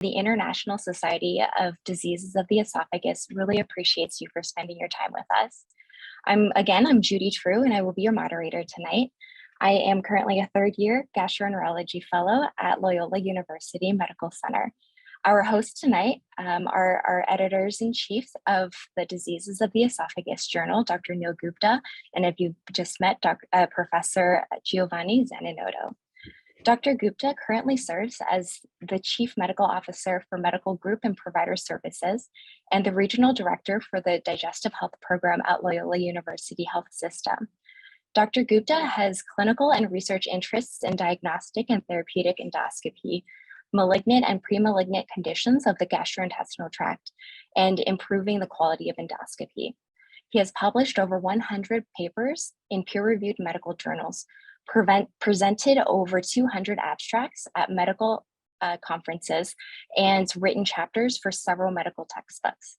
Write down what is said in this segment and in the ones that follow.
The International Society of Diseases of the Esophagus really appreciates you for spending your time with us. I'm Judy Trieu, and I will be your moderator tonight. I am currently a third-year gastroenterology fellow at Loyola University Medical Center. Our hosts tonight are our editors-in-chief of the Diseases of the Esophagus Journal, Dr. Neil Gupta, and if you've just met Professor Giovanni Zanninotto. Dr. Gupta currently serves as the Chief Medical Officer for Medical Group and Provider Services and the Regional Director for the Digestive Health Program at Loyola University Health System. Dr. Gupta has clinical and research interests in diagnostic and therapeutic endoscopy, malignant and pre-malignant conditions of the gastrointestinal tract, and improving the quality of endoscopy. He has published over 100 papers in peer-reviewed medical journals, presented over 200 abstracts at medical conferences, and written chapters for several medical textbooks.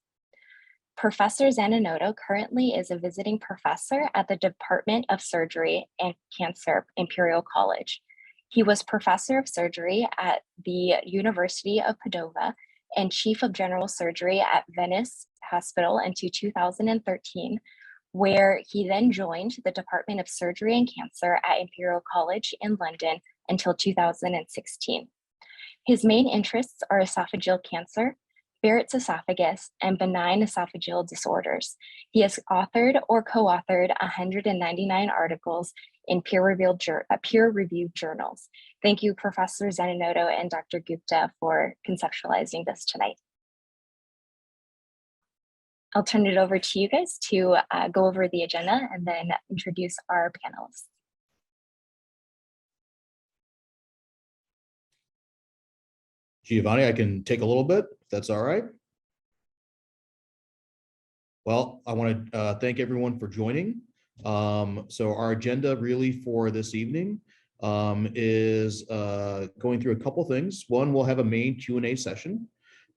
Professor Zanninotto currently is a visiting professor at the Department of Surgery and Cancer, Imperial College. He was professor of surgery at the University of Padova and chief of general surgery at Venice Hospital until 2013, where he then joined the Department of Surgery and Cancer at Imperial College in London until 2016. His main interests are esophageal cancer, Barrett's esophagus, and benign esophageal disorders. He has authored or co-authored 199 articles in peer-reviewed journals. Thank you, Professor Zanninotto and Dr. Gupta, for conceptualizing this tonight. I'll turn it over to you guys to go over the agenda and then introduce our panelists. Giovanni, I can take a little bit, if that's all right. Well, I want to thank everyone for joining. So our agenda really for this evening is going through a couple things. One, we'll have a main Q&A session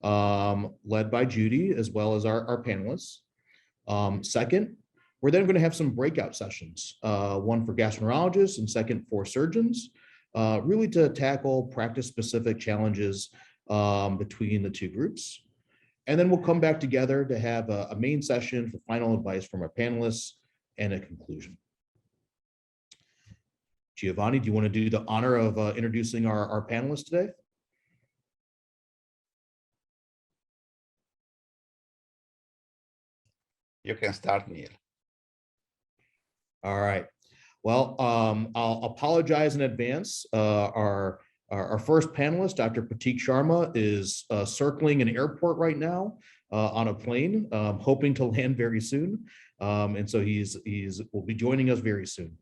led by Judy, as well as our panelists. Second, we're then going to have some breakout sessions, one for gastroenterologists and second for surgeons, really to tackle practice-specific challenges between the two groups. And then we'll come back together to have a main session for final advice from our panelists and a conclusion. Giovanni, do you want to do the honor of introducing our panelists today? You can start, Neil. All right. Well, I'll apologize in advance. Our first panelist, Dr. Pratik Sharma, is circling an airport right now on a plane, hoping to land very soon. And so will be joining us very soon.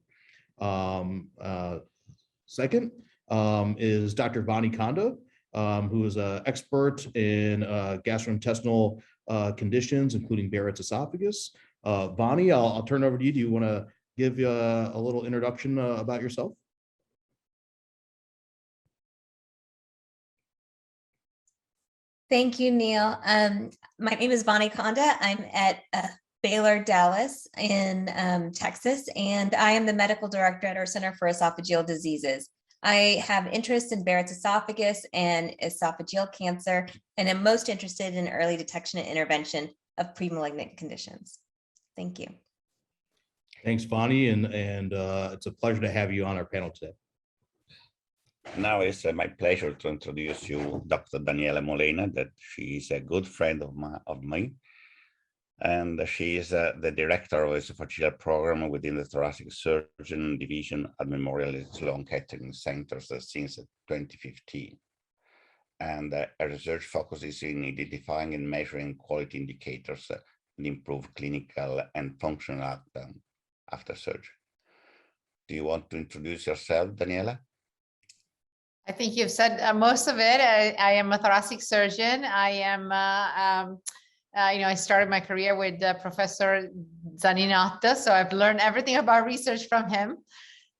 Second is Dr. Vani Konda, who is an expert in gastrointestinal conditions, including Barrett's esophagus. Vani, I'll turn over to you. Do you want to give a little introduction about yourself? Thank you, Neil. My name is Vani Konda. I'm at Baylor, Dallas in Texas, and I am the medical director at our Center for Esophageal Diseases. I have interest in Barrett's esophagus and esophageal cancer, and am most interested in early detection and intervention of pre-malignant conditions. Thank you. Thanks, Vani, and it's a pleasure to have you on our panel today. Now it's my pleasure to introduce you Dr. Daniela Molena, that she is a good friend of mine. And she is the director of the esophageal program within the thoracic surgeon division at Memorial Sloan Kettering Centers since 2015. And her research focuses in identifying and measuring quality indicators and improve clinical and functional outcome after surgery. Do you want to introduce yourself, Daniela? I think you've said most of it. I am a thoracic surgeon. I am, I started my career with Professor Zanninotto, so I've learned everything about research from him.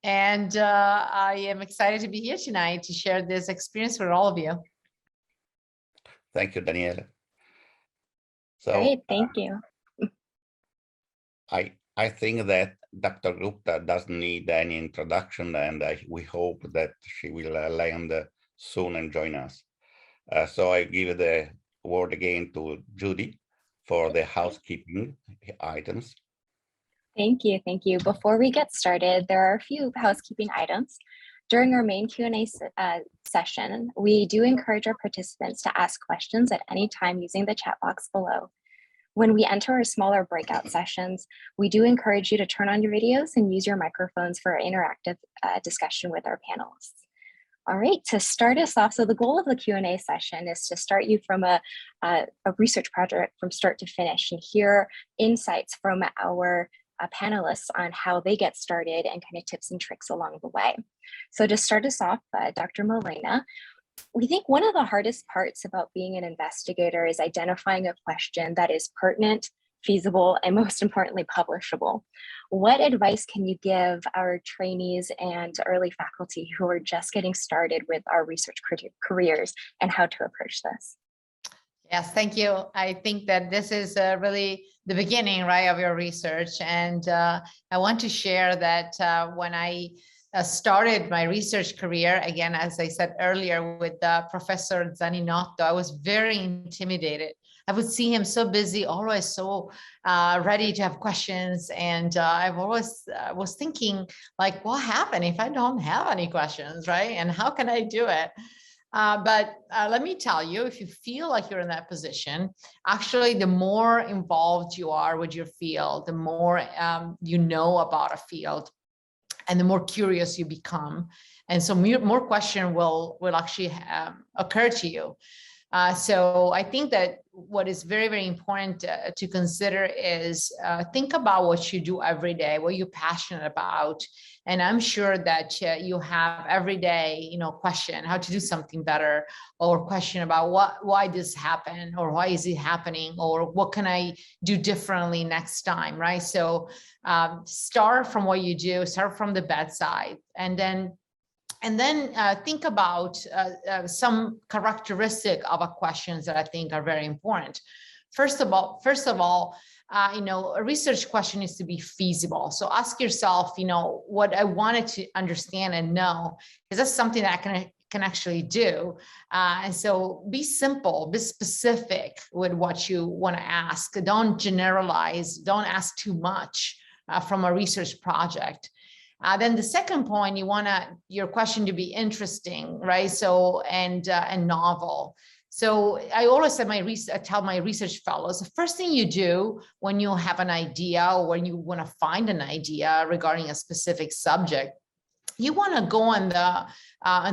And I am excited to be here tonight to share this experience with all of you. Thank you, Daniela. So, great, thank you. I think that Dr. Gupta doesn't need any introduction, and we hope that she will land soon and join us. So I give the word again to Judy for the housekeeping items. Thank you. Thank you. Before we get started, there are a few housekeeping items. During our main Q&A session, we do encourage our participants to ask questions at any time using the chat box below. When we enter our smaller breakout sessions, we do encourage you to turn on your videos and use your microphones for interactive discussion with our panelists. All right, to start us off, so the goal of the Q&A session is to start you from a research project from start to finish and hear insights from our panelists on how they get started and kind of tips and tricks along the way. So to start us off, Dr. Molena, we think one of the hardest parts about being an investigator is identifying a question that is pertinent, feasible, and most importantly, publishable. What advice can you give our trainees and early faculty who are just getting started with our research careers and how to approach this? Yes, thank you. I think that this is really the beginning, right, of your research. And I want to share that when I started my research career, again, as I said earlier, with Professor Daniela Molena, I was very intimidated. I would see him so busy, always so ready to have questions. And I've always was thinking, like, what happened if I don't have any questions, right? And how can I do it? But let me tell you, if you feel like you're in that position, actually, the more involved you are with your field, the more you know about a field, and the more curious you become. And so more question will actually occur to you. So I think that what is very, very important to consider is think about what you do every day, what you're passionate about. And I'm sure that you have every day, question how to do something better, or question about why this happened, or why is it happening, or what can I do differently next time, right? So start from what you do, start from the bedside, and then think about some characteristic of a questions that I think are very important. First of all, a research question needs to be feasible. So ask yourself, what I wanted to understand and know, is that something that I can actually do? And so be simple, be specific with what you want to ask. Don't generalize, don't ask too much from a research project. Then the second point, you want your question to be interesting, right? So, and novel. So I always tell my research fellows, the first thing you do when you have an idea, or when you want to find an idea regarding a specific subject, you want to go on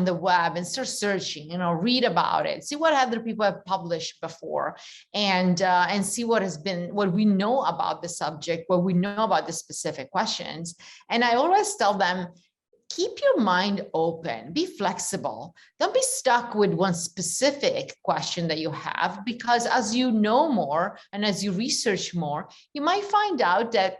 the web and start searching, read about it, see what other people have published before, and see what we know about the subject, what we know about the specific questions. And I always tell them, keep your mind open, be flexible. Don't be stuck with one specific question that you have, because as you know more and as you research more, you might find out that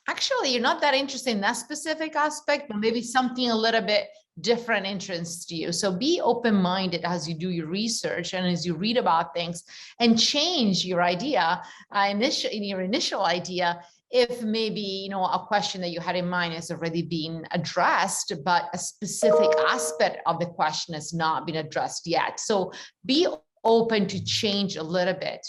actually you're not that interested in that specific aspect, but maybe something a little bit different interests you. So be open-minded as you do your research and as you read about things, and change your idea, your initial idea, if maybe a question that you had in mind has already been addressed, but a specific aspect of the question has not been addressed yet. So be open to change a little bit.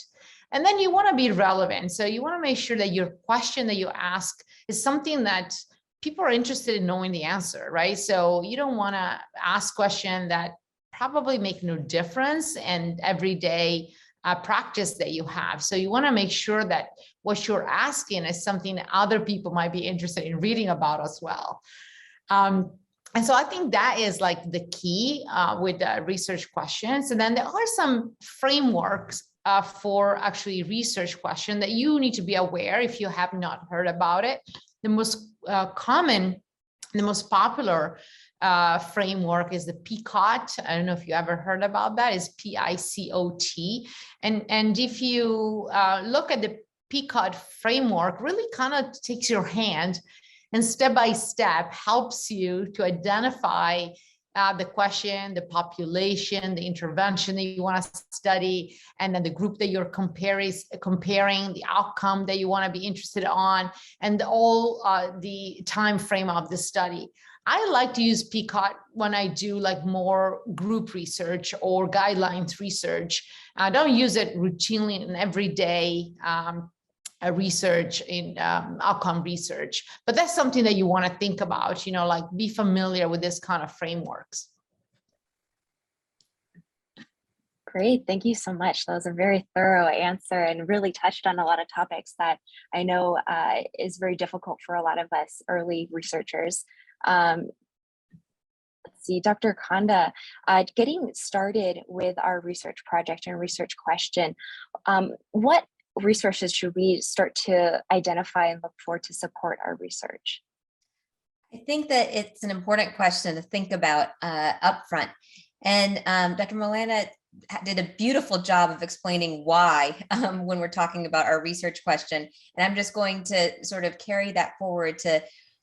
And then you want to be relevant. So you want to make sure that your question that you ask is something that people are interested in knowing the answer, right? So you don't want to ask questions that probably make no difference in everyday practice that you have. So you want to make sure that what you're asking is something that other people might be interested in reading about as well. And so I think that is like the key with research questions. And then there are some frameworks for actually research question that you need to be aware if you have not heard about it. The most common, the most popular framework is the PICOT. I don't know if you ever heard about that. Is PICOT. And if you look at the PICOT framework, really kind of takes your hand and step by step helps you to identify the question, the population, the intervention that you want to study, and then the group that you're comparing, the outcome that you want to be interested on, and all the time frame of the study. I like to use PCOT when I do like more group research or guidelines research. I don't use it routinely in everyday research in outcome research, but that's something that you want to think about, like be familiar with this kind of frameworks. Great, thank you so much. That was a very thorough answer and really touched on a lot of topics that I know is very difficult for a lot of us early researchers. Let's see, Dr. Konda, getting started with our research project and research question, what resources should we start to identify and look for to support our research? I think that it's an important question to think about upfront. And Dr. Molena did a beautiful job of explaining why when we're talking about our research question. And I'm just going to sort of carry that forward to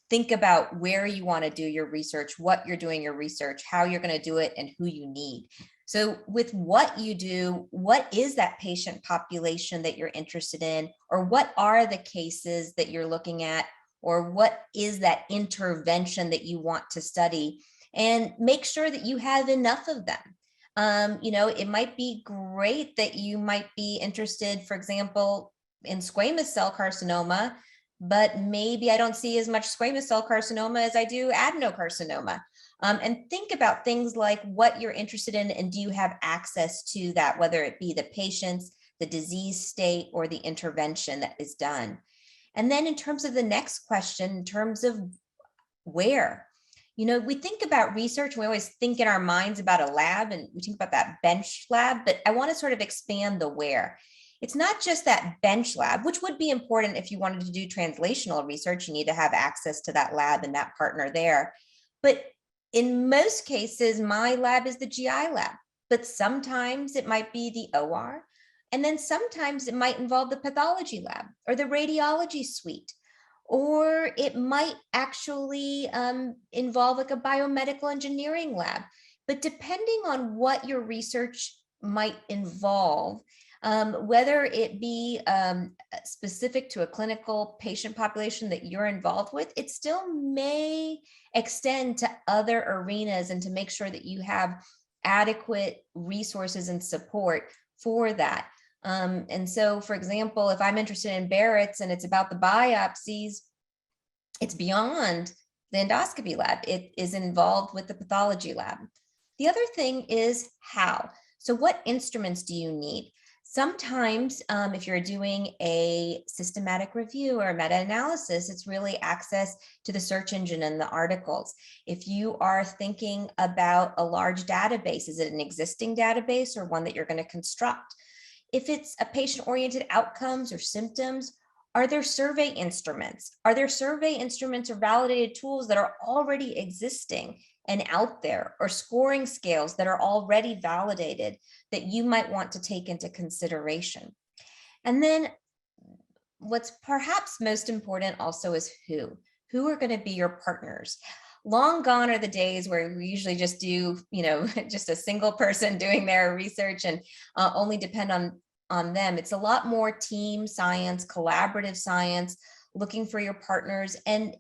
think about where you want to do your research, what you're doing your research, how you're going to do it, and who you need. So with what you do, what is that patient population that you're interested in, or what are the cases that you're looking at, or what is that intervention that you want to study, and make sure that you have enough of them. It might be great that you might be interested, for example, in squamous cell carcinoma, but maybe I don't see as much squamous cell carcinoma as I do adenocarcinoma. And think about things like what you're interested in, and do you have access to that, whether it be the patients, the disease state, or the intervention that is done. And then in terms of the next question, in terms of where, we think about research, we always think in our minds about a lab, and we think about that bench lab, but I want to sort of expand the where. It's not just that bench lab, which would be important if you wanted to do translational research. You need to have access to that lab and that partner there. But in most cases, my lab is the GI lab, but sometimes it might be the OR. And then sometimes it might involve the pathology lab or the radiology suite, or it might actually involve like a biomedical engineering lab. But depending on what your research might involve, whether it be specific to a clinical patient population that you're involved with, it still may extend to other arenas, and to make sure that you have adequate resources and support for that. And so, for example, if I'm interested in Barrett's and it's about the biopsies, it's beyond the endoscopy lab. It is involved with the pathology lab. The other thing is how. So what instruments do you need? Sometimes if you're doing a systematic review or a meta-analysis, it's really access to the search engine and the articles. If you are thinking about a large database, is it an existing database or one that you're going to construct? If it's a patient-oriented outcomes or symptoms, are there survey instruments? Are there survey instruments or validated tools that are already existing and out there, or scoring scales that are already validated that you might want to take into consideration? And then what's perhaps most important also is who are going to be your partners. Long gone are the days where we usually just do, just a single person doing their research and only depend on them. It's a lot more team science, collaborative science, looking for your partners. And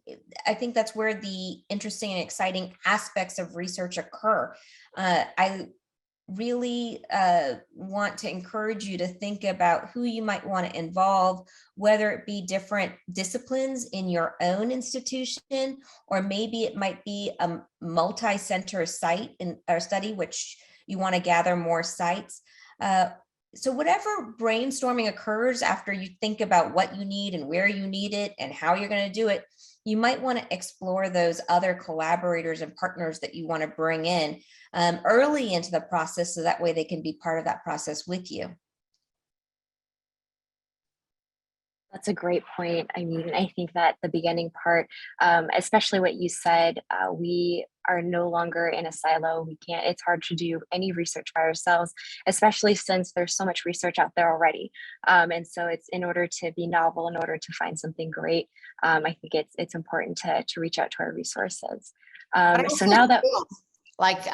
I think that's where the interesting and exciting aspects of research occur. I really want to encourage you to think about who you might want to involve, whether it be different disciplines in your own institution, or maybe it might be a multi-center site or study, which you want to gather more sites. So whatever brainstorming occurs after you think about what you need and where you need it and how you're going to do it, you might want to explore those other collaborators and partners that you want to bring in early into the process, so that way they can be part of that process with you. That's a great point. I mean, I think that the beginning part, especially what you said, we are no longer in a silo. It's hard to do any research by ourselves, especially since there's so much research out there already. And so it's in order to be novel, in order to find something great, I think it's important to reach out to our resources. So now that,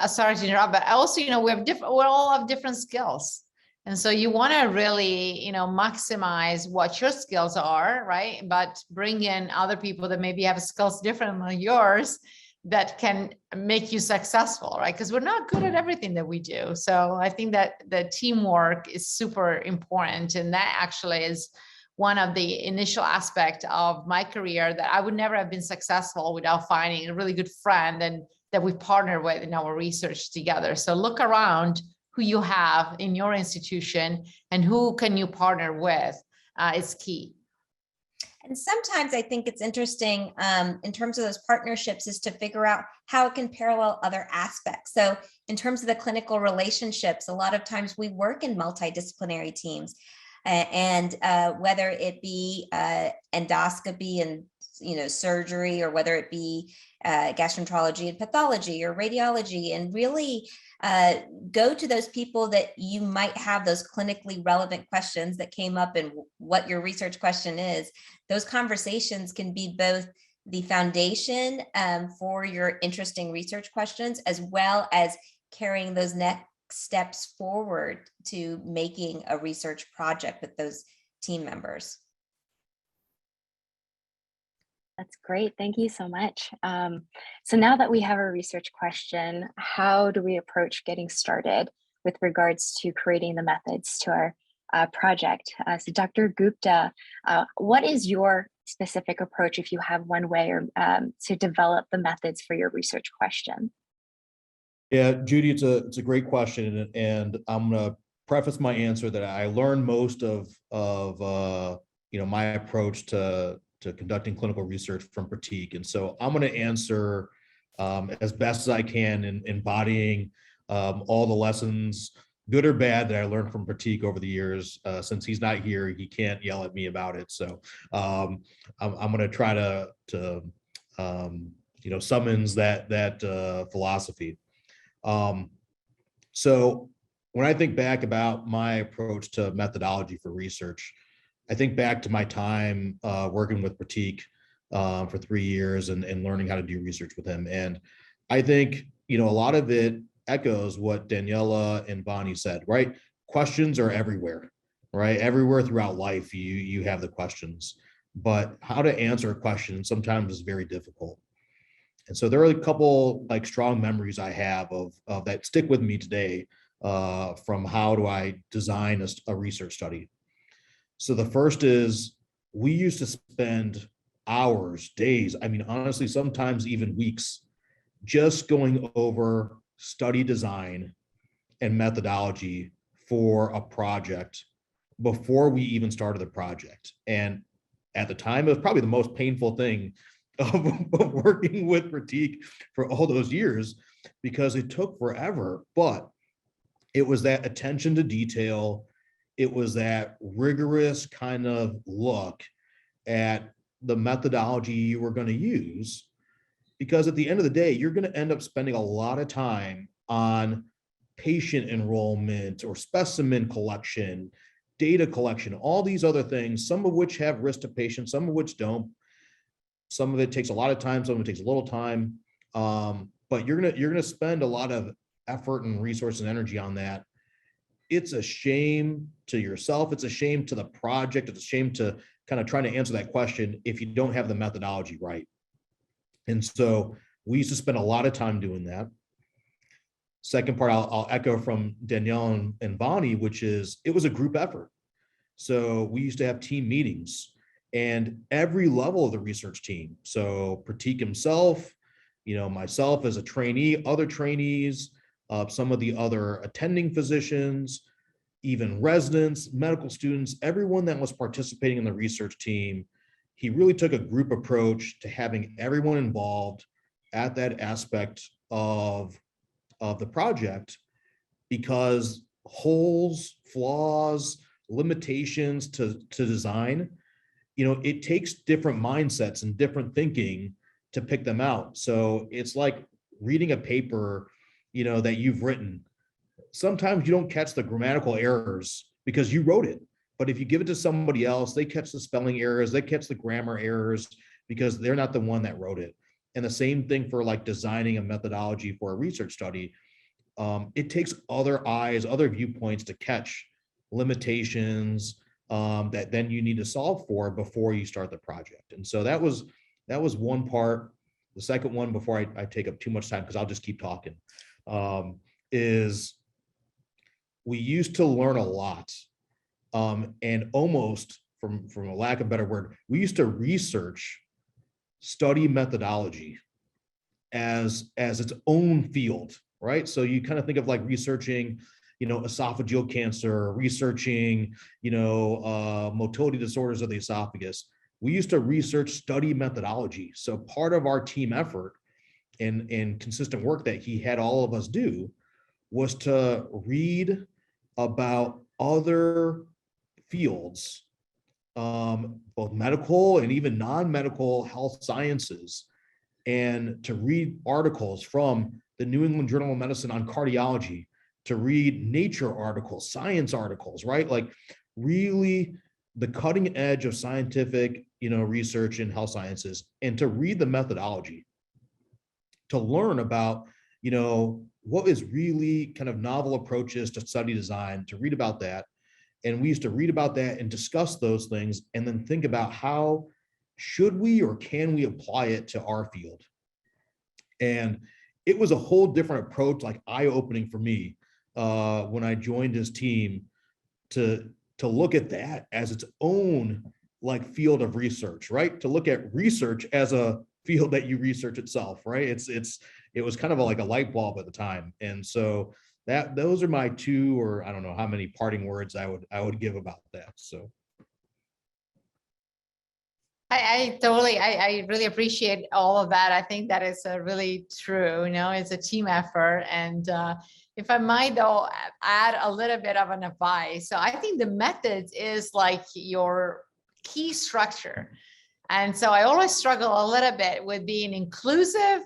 sorry to interrupt, but also, we all have different skills. And so you want to really, maximize what your skills are, right? But bring in other people that maybe have skills different than yours, that can make you successful, right? Because we're not good at everything that we do. So I think that the teamwork is super important. And that actually is one of the initial aspects of my career, that I would never have been successful without finding a really good friend and that we partner with in our research together. So look around who you have in your institution and who can you partner with is key. And sometimes I think it's interesting in terms of those partnerships is to figure out how it can parallel other aspects. So in terms of the clinical relationships, a lot of times we work in multidisciplinary teams, and whether it be endoscopy and surgery, or whether it be gastroenterology and pathology or radiology, and really go to those people that you might have those clinically relevant questions that came up and what your research question is. Those conversations can be both the foundation for your interesting research questions, as well as carrying those next steps forward to making a research project with those team members. That's great. Thank you so much. So now that we have a research question, how do we approach getting started with regards to creating the methods to our project? So Dr. Gupta, what is your specific approach, if you have one way, or to develop the methods for your research question? Yeah, Judy, it's a great question, and I'm gonna preface my answer that I learned most of my approach to conducting clinical research from Pratik, and so I'm going to answer as best as I can in embodying all the lessons, good or bad, that I learned from Pratik over the years. Since he's not here, he can't yell at me about it. So I'm going to try to summons that philosophy. So when I think back about my approach to methodology for research, I think back to my time working with Pratik for 3 years and learning how to do research with him. And I think, a lot of it echoes what Daniela and Vani said, right? Questions are everywhere, right? Everywhere throughout life, you have the questions, but how to answer a question sometimes is very difficult. And so there are a couple strong memories I have of that stick with me today from how do I design a research study. So the first is, we used to spend hours, days, honestly, sometimes even weeks, just going over study design and methodology for a project before we even started the project. And at the time, it was probably the most painful thing of working with Pratik for all those years, because it took forever, but it was that attention to detail. It was that rigorous kind of look at the methodology you were going to use, because at the end of the day, you're going to end up spending a lot of time on patient enrollment or specimen collection, data collection, all these other things, some of which have risk to patients, some of which don't. Some of it takes a lot of time, some of it takes a little time, but you're gonna spend a lot of effort and resource and energy on that. It's a shame to yourself. It's a shame to the project. It's a shame to kind of trying to answer that question if you don't have the methodology right. And so we used to spend a lot of time doing that. Second part, I'll echo from Danielle and Vani, which is, it was a group effort. So we used to have team meetings, and every level of the research team. So Pratik himself, myself as a trainee, other trainees, some of the other attending physicians, even residents, medical students, everyone that was participating in the research team. He really took a group approach to having everyone involved at that aspect of the project, because holes, flaws, limitations to design, it takes different mindsets and different thinking to pick them out. So it's like reading a paper, that you've written. Sometimes you don't catch the grammatical errors because you wrote it. But if you give it to somebody else, they catch the spelling errors, they catch the grammar errors because they're not the one that wrote it. And the same thing for designing a methodology for a research study. It takes other eyes, other viewpoints to catch limitations that then you need to solve for before you start the project. And so that was one part. The second one, before I take up too much time, because I'll just keep talking, is we used to learn a lot, and almost, from a lack of a better word, we used to research study methodology as its own field, right? So you kind of think of like researching, esophageal cancer, researching, motility disorders of the esophagus. We used to research study methodology. So part of our team effort and consistent work that he had all of us do was to read about other fields, both medical and even non-medical health sciences, and to read articles from the New England Journal of Medicine on cardiology, to read Nature articles, science articles, right? Like really the cutting edge of scientific, research in health sciences, and to read the methodology, to learn about, what is really kind of novel approaches to study design, to read about that. And we used to read about that and discuss those things, and then think about how should we or can we apply it to our field. And it was a whole different approach, like eye-opening for me, when I joined his team, to look at that as its own like field of research, right? To look at research as a field that you research itself, right? It was kind of like a light bulb at the time. And so those are my two, or I don't know how many parting words I would give about that. So I really appreciate all of that. I think that is really true. It's a team effort. And if I might, though, add a little bit of an advice. So I think the methods is like your key structure. And so I always struggle a little bit with being inclusive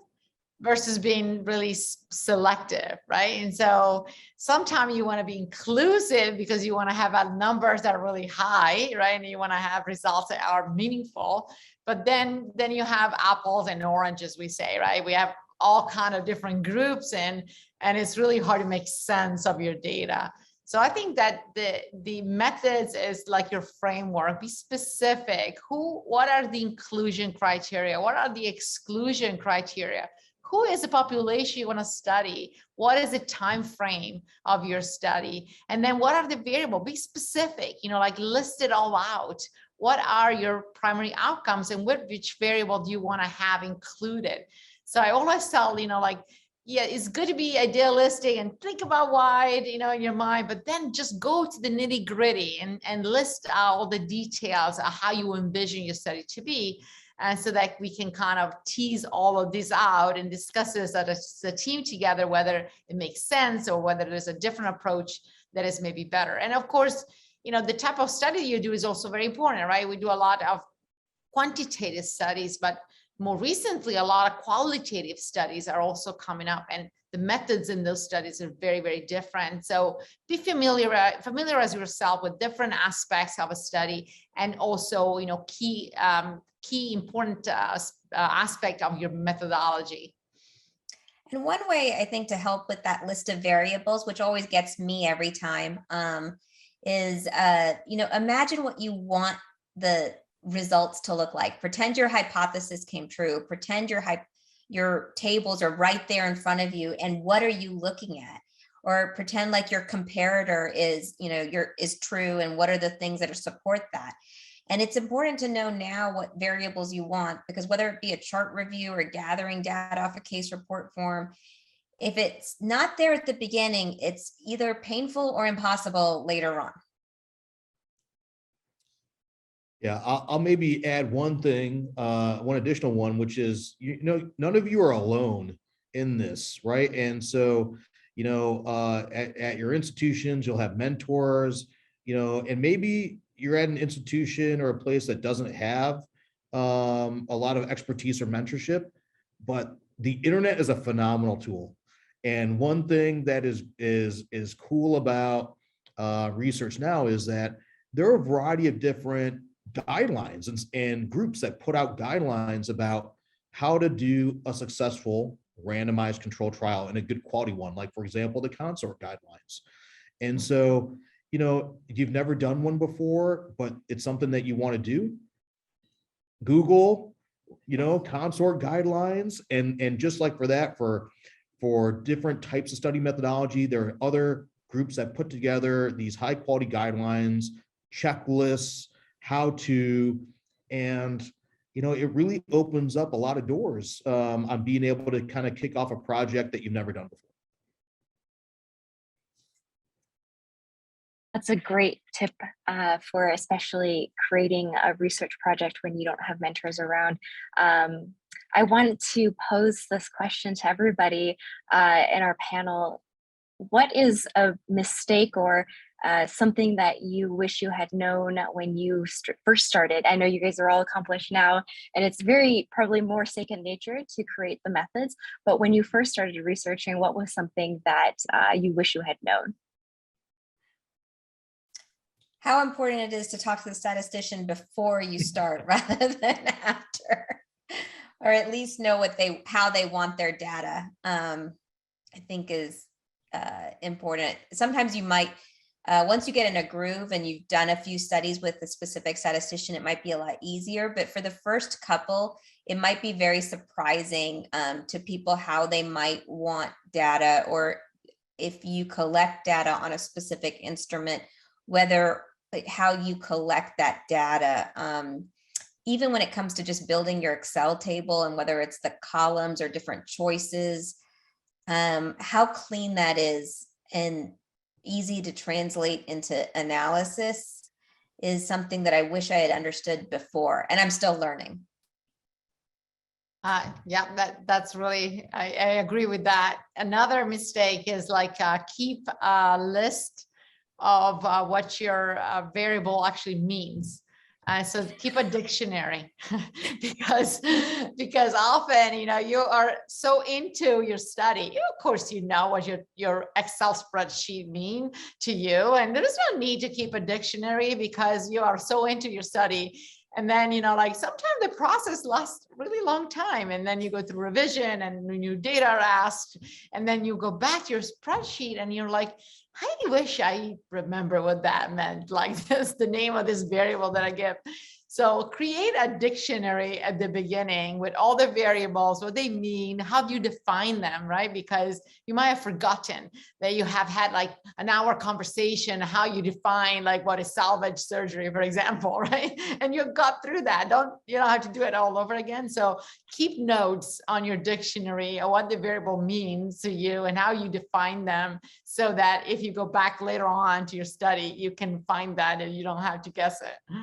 versus being really selective, right? And so sometimes you want to be inclusive because you want to have numbers that are really high, right? And you want to have results that are meaningful. But then you have apples and oranges, we say, right? We have all kind of different groups, and it's really hard to make sense of your data. So I think that the methods is like your framework. Be specific. What are the inclusion criteria? What are the exclusion criteria? Who is the population you want to study? What is the time frame of your study? And then what are the variables? Be specific, like list it all out. What are your primary outcomes, and which variable do you want to have included? So I always tell, yeah, it's good to be idealistic and think about wide, in your mind, but then just go to the nitty gritty and list out all the details of how you envision your study to be. And so that we can kind of tease all of this out and discuss this as a team together, whether it makes sense or whether there's a different approach that is maybe better. And of course, the type of study you do is also very important, right? We do a lot of quantitative studies, but more recently, a lot of qualitative studies are also coming up, and the methods in those studies are very, very different. So be familiarize yourself with different aspects of a study, and also, key important aspect of your methodology. And one way I think to help with that list of variables, which always gets me every time, is imagine what you want the results to look like. Pretend your hypothesis came true. Pretend your tables are right there in front of you, and what are you looking at? Or pretend like your comparator is true, and what are the things that support that? And it's important to know now what variables you want, because whether it be a chart review or gathering data off a case report form, if it's not there at the beginning, it's either painful or impossible later on. Yeah, I'll maybe add one thing, one additional one, which is, none of you are alone in this, right? And so, at your institutions, you'll have mentors, and maybe you're at an institution or a place that doesn't have a lot of expertise or mentorship, but the internet is a phenomenal tool. And one thing that is cool about research now is that there are a variety of different guidelines and groups that put out guidelines about how to do a successful randomized control trial, and a good quality one, like, for example, the consort guidelines. And so, if you've never done one before, but it's something that you want to do, Google consort guidelines. And just like for that, for different types of study methodology, there are other groups that put together these high quality guidelines, checklists, how to, and it really opens up a lot of doors on being able to kind of kick off a project that you've never done before. That's a great tip for especially creating a research project when you don't have mentors around. I wanted to pose this question to everybody in our panel. What is a mistake or something that you wish you had known when you first started? I know you guys are all accomplished now, and it's probably more second nature to create the methods, but when you first started researching, what was something that you wish you had known? How important it is to talk to the statistician before you start rather than after, or at least know how they want their data. I think is important. Sometimes you might, once you get in a groove and you've done a few studies with a specific statistician, it might be a lot easier. But for the first couple, it might be very surprising to people how they might want data, or if you collect data on a specific instrument, how you collect that data. Even when it comes to just building your Excel table, and whether it's the columns or different choices, how clean that is and easy to translate into analysis is something that I wish I had understood before, and I'm still learning. Yeah, that's really, I agree with that. Another mistake is keep a list of what your variable actually means. So keep a dictionary because often, you are so into your study. Of course, what your Excel spreadsheet mean to you. And there's no need to keep a dictionary because you are so into your study. And then, sometimes the process lasts a really long time. And then you go through revision and new data are asked. And then you go back to your spreadsheet and you're like, I wish I remember what that meant. Like this, the name of this variable that I give. So create a dictionary at the beginning with all the variables, what they mean, how do you define them, right? Because you might have forgotten that you have had an hour conversation, how you define what is salvage surgery, for example, right? And you got through that. You don't have to do it all over again. So keep notes on your dictionary of what the variable means to you and how you define them, so that if you go back later on to your study, you can find that and you don't have to guess it.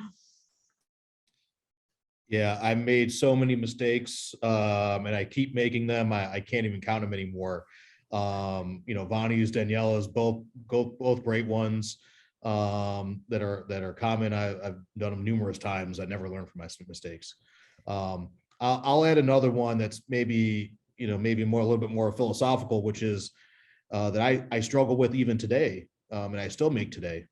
Yeah, I made so many mistakes, and I keep making them. I can't even count them anymore. Vani's, Daniela's, both great ones that are common. I've done them numerous times. I never learn from my mistakes. I'll add another one that's maybe a little bit more philosophical, which is that I struggle with even today, and I still make today,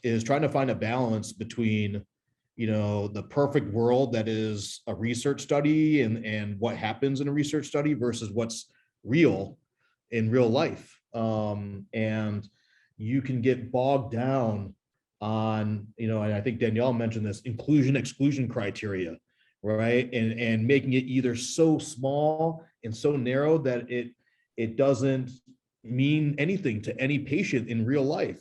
is trying to find a balance between the perfect world that is a research study and what happens in a research study versus what's real in real life. And you can get bogged down on, and I think Danielle mentioned this, inclusion-exclusion criteria, right? And making it either so small and so narrow that it doesn't mean anything to any patient in real life.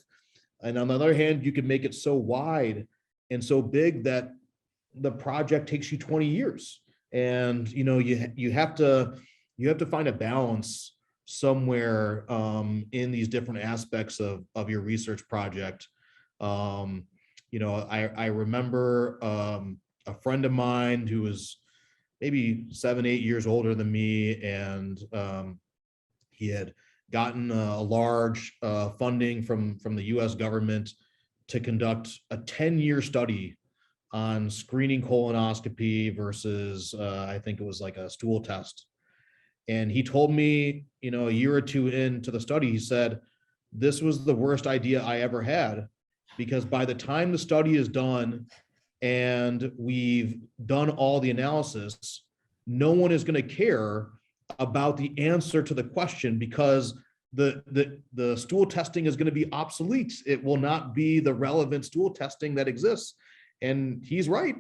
And on the other hand, you can make it so wide and so big that the project takes you 20 years. And you have to find a balance somewhere in these different aspects of your research project. I remember a friend of mine who was maybe 7-8 years older than me, and he had gotten a large funding from the US government to conduct a 10-year study on screening colonoscopy versus I think it was like a stool test. And he told me, a year or two into the study, he said, this was the worst idea I ever had, because by the time the study is done and we've done all the analysis, no one is going to care about the answer to the question, because the stool testing is going to be obsolete. It will not be the relevant stool testing that exists. And he's right.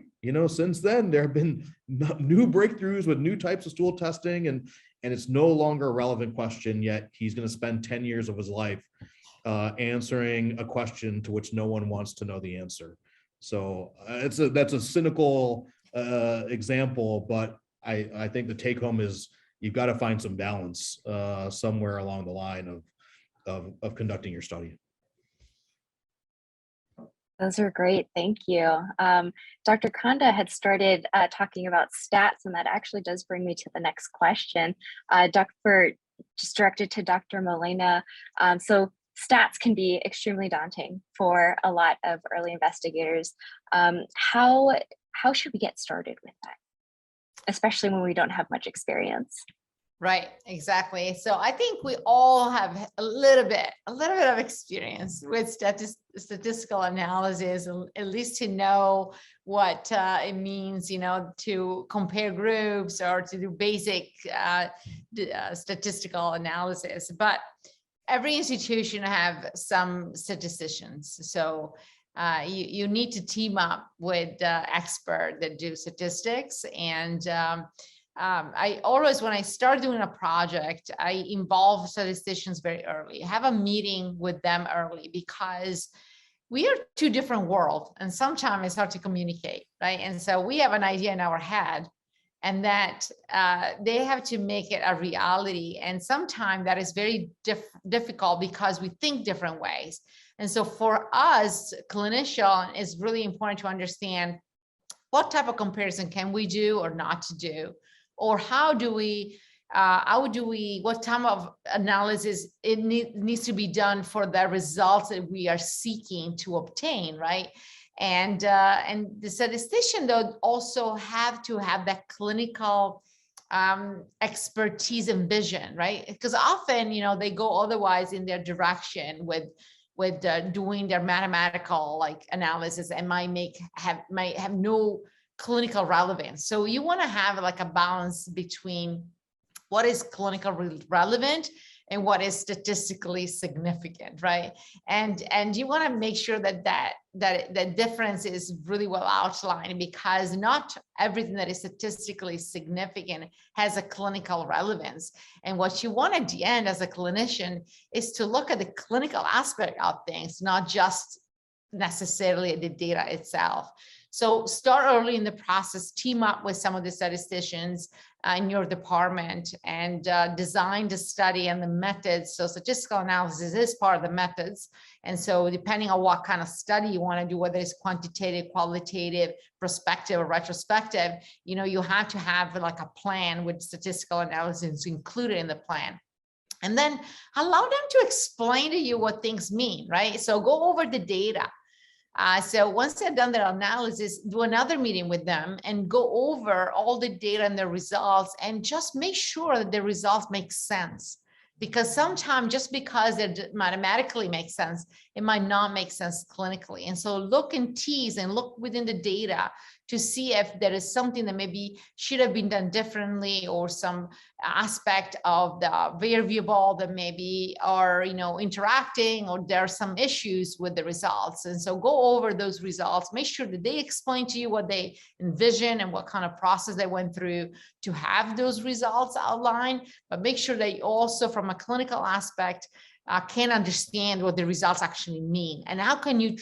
Since then, there have been new breakthroughs with new types of stool testing, and it's no longer a relevant question, yet he's going to spend 10 years of his life answering a question to which no one wants to know the answer. So that's a cynical example, but I think the take home is you've got to find some balance somewhere along the line of conducting your study. Those are great. Thank you. Dr. Konda had started talking about stats, and that actually does bring me to the next question. Just directed to Dr. Molena. So stats can be extremely daunting for a lot of early investigators. How should we get started with that, especially when we don't have much experience? Right, exactly. So I think we all have a little bit of experience with statistical analysis, at least to know what it means, to compare groups or to do basic statistical analysis. But every institution have some statisticians. So you need to team up with experts that do statistics. And I always, when I start doing a project, I involve statisticians very early, have a meeting with them early, because we are two different worlds and sometimes it's hard to communicate, right? And so we have an idea in our head, and that they have to make it a reality. And sometimes that is very difficult because we think different ways. And so for us, clinician, it's really important to understand what type of comparison can we do or not to do, or what type of analysis needs to be done for the results that we are seeking to obtain, right? And the statistician, though, also have to have that clinical expertise and vision, right? Because often, they go otherwise in their direction with doing their mathematical analysis, and might have no clinical relevance. So you want to have a balance between what is clinical relevant and what is statistically significant, right? And you want to make sure that difference is really well outlined, because not everything that is statistically significant has a clinical relevance. And what you want at the end as a clinician is to look at the clinical aspect of things, not just necessarily the data itself. So start early in the process, team up with some of the statisticians in your department, and design the study and the methods. So statistical analysis is part of the methods. And so depending on what kind of study you want to do, whether it's quantitative, qualitative, prospective, or retrospective, you have to have a plan with statistical analysis included in the plan. And then allow them to explain to you what things mean, right? So go over the data. So once they've done their analysis, do another meeting with them and go over all the data and the results, and just make sure that the results make sense. Because sometimes just because they mathematically make sense, it might not make sense clinically. And so look and tease and look within the data to see if there is something that maybe should have been done differently, or some aspect of the variable that maybe are, interacting, or there are some issues with the results. And so go over those results, make sure that they explain to you what they envision and what kind of process they went through to have those results outlined, but make sure that you also, from a clinical aspect, can understand what the results actually mean, and how can you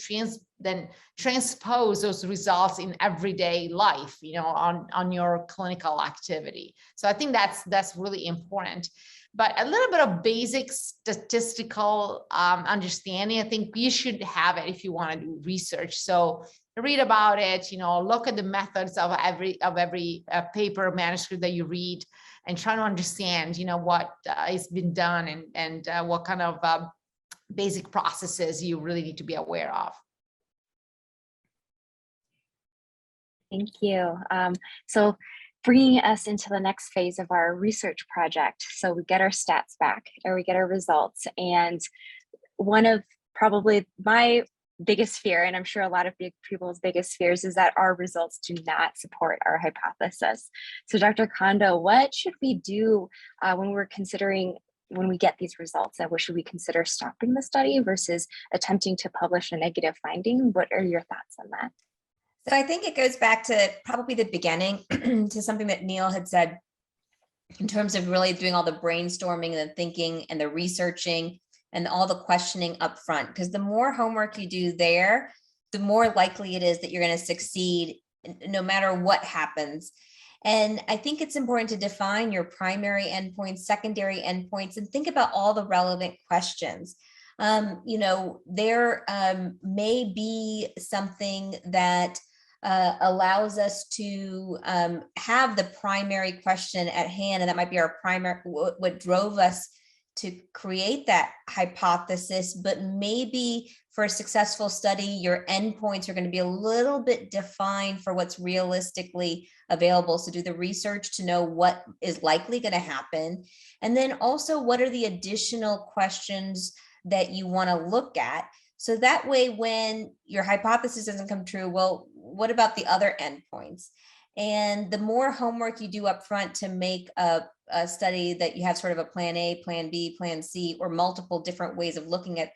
then transpose those results in everyday life, on your clinical activity. So I think that's really important. But a little bit of basic statistical understanding, I think you should have it if you want to do research. So read about it, look at the methods of every paper, manuscript that you read, and try to understand, what has been done, and what kind of basic processes you really need to be aware of. Thank you. So bringing us into the next phase of our research project. So we get our stats back, or we get our results. And one of probably my biggest fear, and I'm sure a lot of people's biggest fears, is that our results do not support our hypothesis. So Dr. Konda, what should we do when we get these results? And should we consider stopping the study versus attempting to publish a negative finding? What are your thoughts on that? So I think it goes back to probably the beginning to something that Neil had said in terms of really doing all the brainstorming and the thinking and the researching and all the questioning up front, because the more homework you do there, the more likely it is that you're going to succeed no matter what happens. And I think it's important to define your primary endpoints, secondary endpoints, and think about all the relevant questions. You know, there may be something that allows us to have the primary question at hand, and that might be our primary, what drove us to create that hypothesis. But maybe for a successful study, your endpoints are going to be a little bit defined for what's realistically available. So do the research to know what is likely going to happen. And then also, what are the additional questions that you want to look at? So that way, when your hypothesis doesn't come true, well, what about the other endpoints? And the more homework you do up front to make a study that you have sort of a plan A, plan B, plan C, or multiple different ways of looking at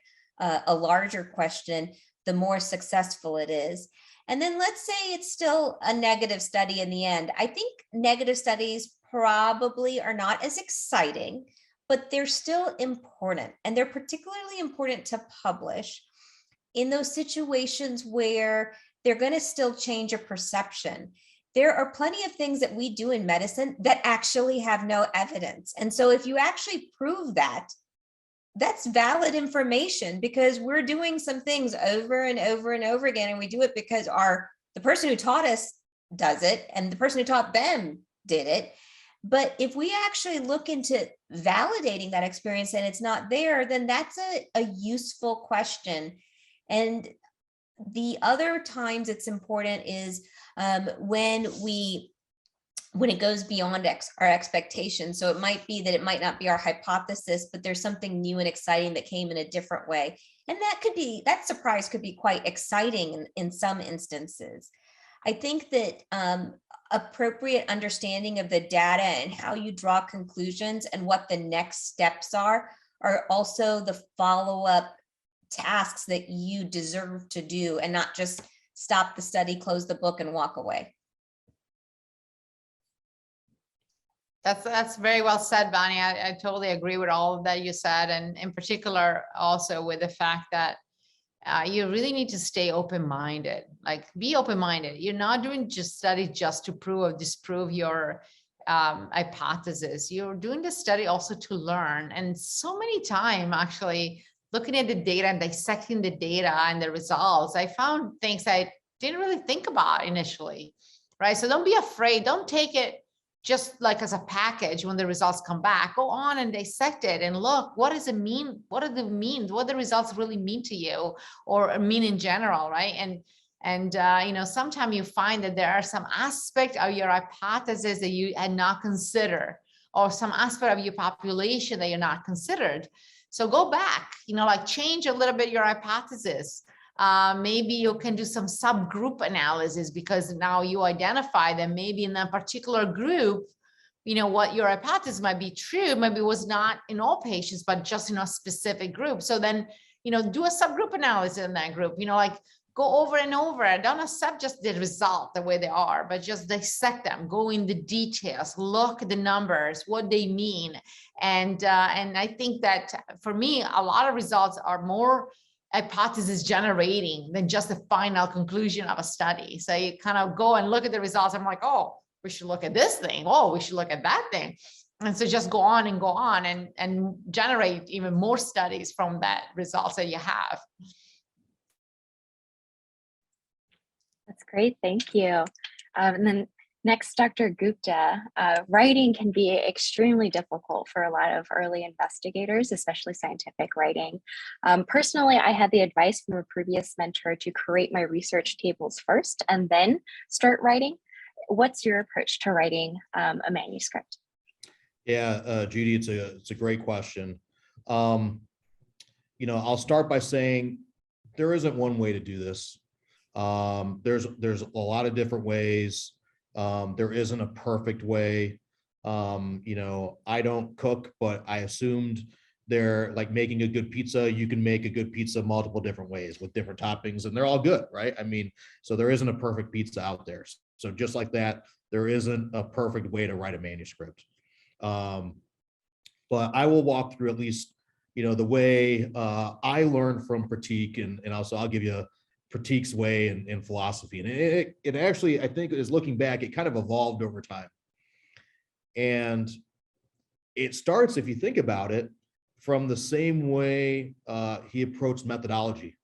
a larger question, the more successful it is. And then let's say it's still a negative study in the end. I think negative studies probably are not as exciting, but they're still important. And they're particularly important to publish in those situations where they're going to still change your perception. There are plenty of things that we do in medicine that actually have no evidence. And so if you actually prove that, that's valid information, because we're doing some things over and over and over again. And we do it because the person who taught us does it, and the person who taught them did it. But if we actually look into validating that experience and it's not there, then that's a useful question. And the other times it's important is when it goes beyond our expectations. So it might be that it might not be our hypothesis, but there's something new and exciting that came in a different way. And that surprise could be quite exciting in some instances. I think that appropriate understanding of the data and how you draw conclusions and what the next steps are also the follow-up tasks that you deserve to do, and not just stop the study, close the book, and walk away. That's very well said, Vani. I totally agree with all of that you said, and in particular also with the fact that you really need to stay open-minded. Like, be open-minded. You're not doing just study just to prove or disprove your hypothesis. You're doing the study also to learn. And so many times, actually, looking at the data and dissecting the data and the results, I found things I didn't really think about initially, right? So don't be afraid. Don't take it just like as a package when the results come back. Go on and dissect it and look, what does it mean? What do they mean? What do the results really mean to you, or mean in general, right? And you know, sometimes you find that there are some aspect of your hypothesis that you had not considered, or some aspect of your population that you're not considered. So go back, you know, like change a little bit your hypothesis. Maybe you can do some subgroup analysis, because now you identify that maybe in that particular group, you know, what your hypothesis might be true, maybe was not in all patients, but just in a specific group. So then, you know, do a subgroup analysis in that group, you know, like go over and over. Don't accept just the result the way they are, but just dissect them, go in the details, look at the numbers, what they mean. And I think that for me, a lot of results are more hypothesis generating than just the final conclusion of a study. So you kind of go and look at the results. I'm like, oh, we should look at this thing. Oh, we should look at that thing. And so just go on and generate even more studies from that results that you have. That's great, thank you. And then next, Dr. Gupta. Writing can be extremely difficult for a lot of early investigators, especially scientific writing. Personally, I had the advice from a previous mentor to create my research tables first and then start writing. What's your approach to writing a manuscript? Yeah, Judy, it's a great question. You know, I'll start by saying there isn't one way to do this. There's a lot of different ways. There isn't a perfect way. You know, I don't cook, but I assumed they're like making a good pizza. You can make a good pizza multiple different ways with different toppings, and they're all good, right? I mean, so there isn't a perfect pizza out there. So just like that, there isn't a perfect way to write a manuscript. But I will walk through at least, the way I learned from Pratik, and also I'll give you Pratik's way in philosophy. And it actually, I think, is looking back, it kind of evolved over time. And it starts, if you think about it, from the same way he approached methodology.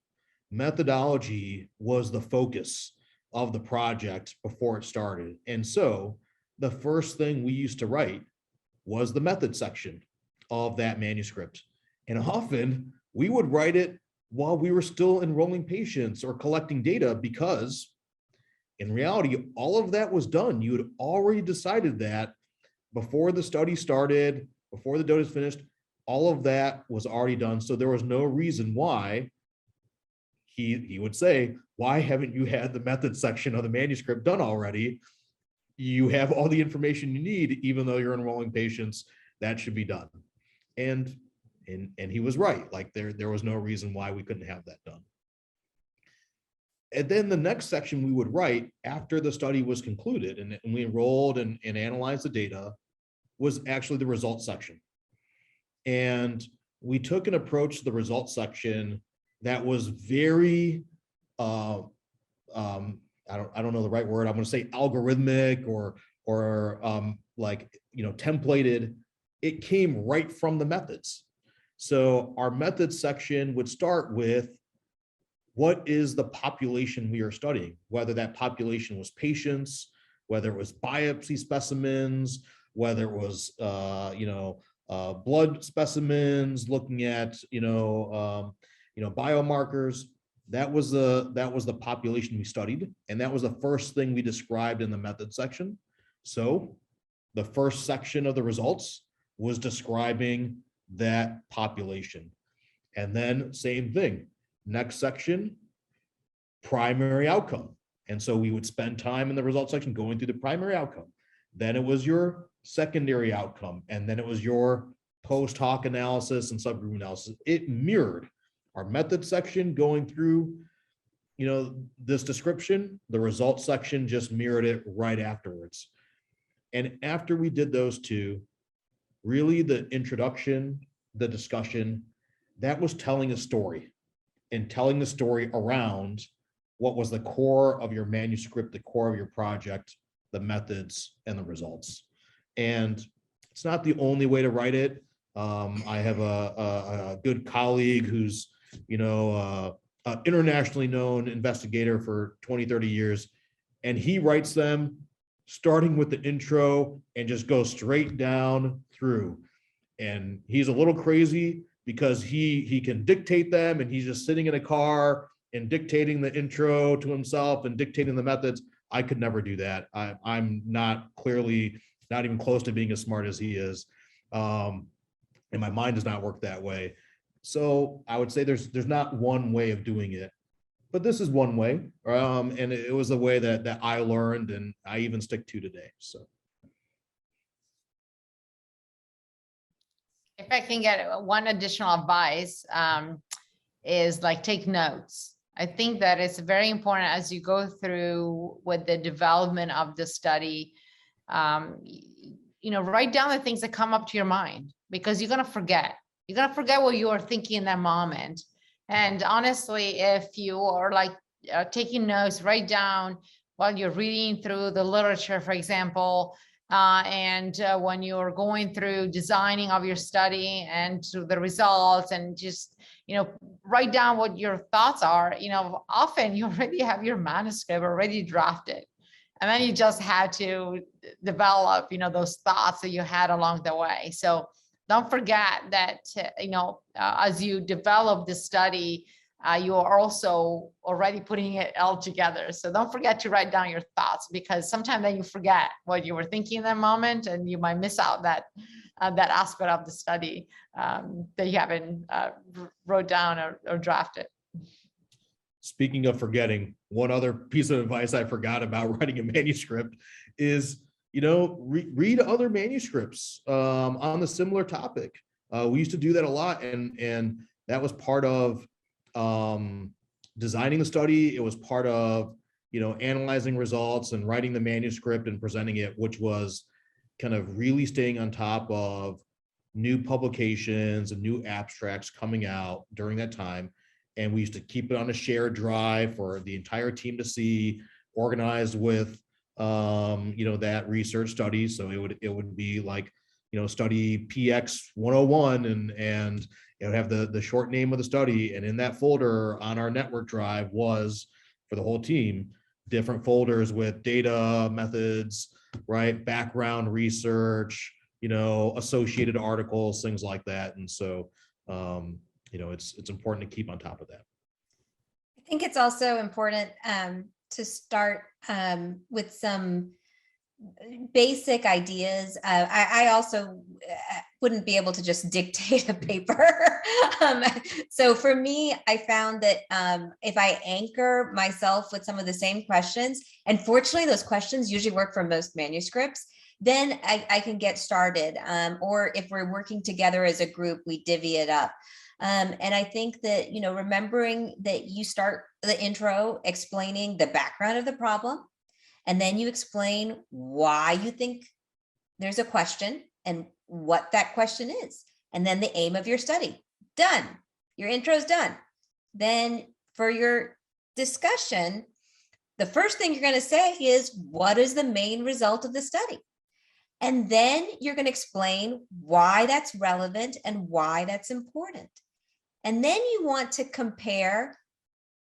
Methodology was the focus of the project before it started. And so the first thing we used to write was the method section of that manuscript. And often we would write it while we were still enrolling patients or collecting data, because in reality, all of that was done. You had already decided that before the study started, before the DOTE is finished, all of that was already done. So there was no reason why he would say, why haven't you had the method section of the manuscript done already? You have all the information you need, even though you're enrolling patients, that should be done. And he was right. Like there was no reason why we couldn't have that done. And then the next section we would write after the study was concluded and we enrolled and analyzed the data was actually the results section. And we took an approach to the results section that was very, I don't know the right word. I'm going to say algorithmic or templated. It came right from the methods. So our methods section would start with, what is the population we are studying? Whether that population was patients, whether it was biopsy specimens, whether it was blood specimens, looking at biomarkers. That was the population we studied, and that was the first thing we described in the method section. So the first section of the results was describing that population. And then same thing, next section, primary outcome. And so we would spend time in the results section going through the primary outcome. Then it was your secondary outcome. And then it was your post hoc analysis and subgroup analysis. It mirrored our method section going through, this description. The results section just mirrored it right afterwards. And after we did those two, really the introduction, the discussion, that was telling a story and telling the story around what was the core of your manuscript, the core of your project, the methods and the results. And it's not the only way to write it. I have a good colleague who's, internationally known investigator for 20, 30 years. And he writes them starting with the intro and just goes straight down through. And he's a little crazy because he can dictate them, and he's just sitting in a car and dictating the intro to himself and dictating the methods. I could never do that. I'm not even close to being as smart as he is. And my mind does not work that way. So I would say there's not one way of doing it, but this is one way. And it was the way that I learned and I even stick to today. So. If I can get one additional advice, is take notes. I think that it's very important as you go through with the development of the study, write down the things that come up to your mind, because you're going to forget. You're going to forget what you were thinking in that moment. And honestly, if you are taking notes, write down while you're reading through the literature, for example, and when you're going through designing of your study and to the results, and just, write down what your thoughts are. Often you already have your manuscript already drafted, and then you just have to develop, those thoughts that you had along the way. So don't forget that, as you develop the study, you are also already putting it all together. So don't forget to write down your thoughts, because sometimes then you forget what you were thinking in that moment, and you might miss out that aspect of the study that you haven't wrote down or drafted. Speaking of forgetting, one other piece of advice I forgot about writing a manuscript is, read other manuscripts on the similar topic. We used to do that a lot, and that was part of designing the study. It was part of, analyzing results and writing the manuscript and presenting it, which was kind of really staying on top of new publications and new abstracts coming out during that time. And we used to keep it on a shared drive for the entire team to see, organized with, that research study. So it would be like, study PX 101, and it would have the short name of the study. And in that folder on our network drive was, for the whole team, different folders with data, methods, right, background research, associated articles, things like that. And so, it's important to keep on top of that. I think it's also important to start with some basic ideas. I also wouldn't be able to just dictate a paper. So for me, I found that if I anchor myself with some of the same questions, and fortunately those questions usually work for most manuscripts, then I can get started. Or if we're working together as a group, we divvy it up. And I think that, remembering that you start the intro explaining the background of the problem, and then you explain why you think there's a question and what that question is. And then the aim of your study. Done. Your intro's done. Then for your discussion, the first thing you're going to say is, what is the main result of the study? And then you're going to explain why that's relevant and why that's important. And then you want to compare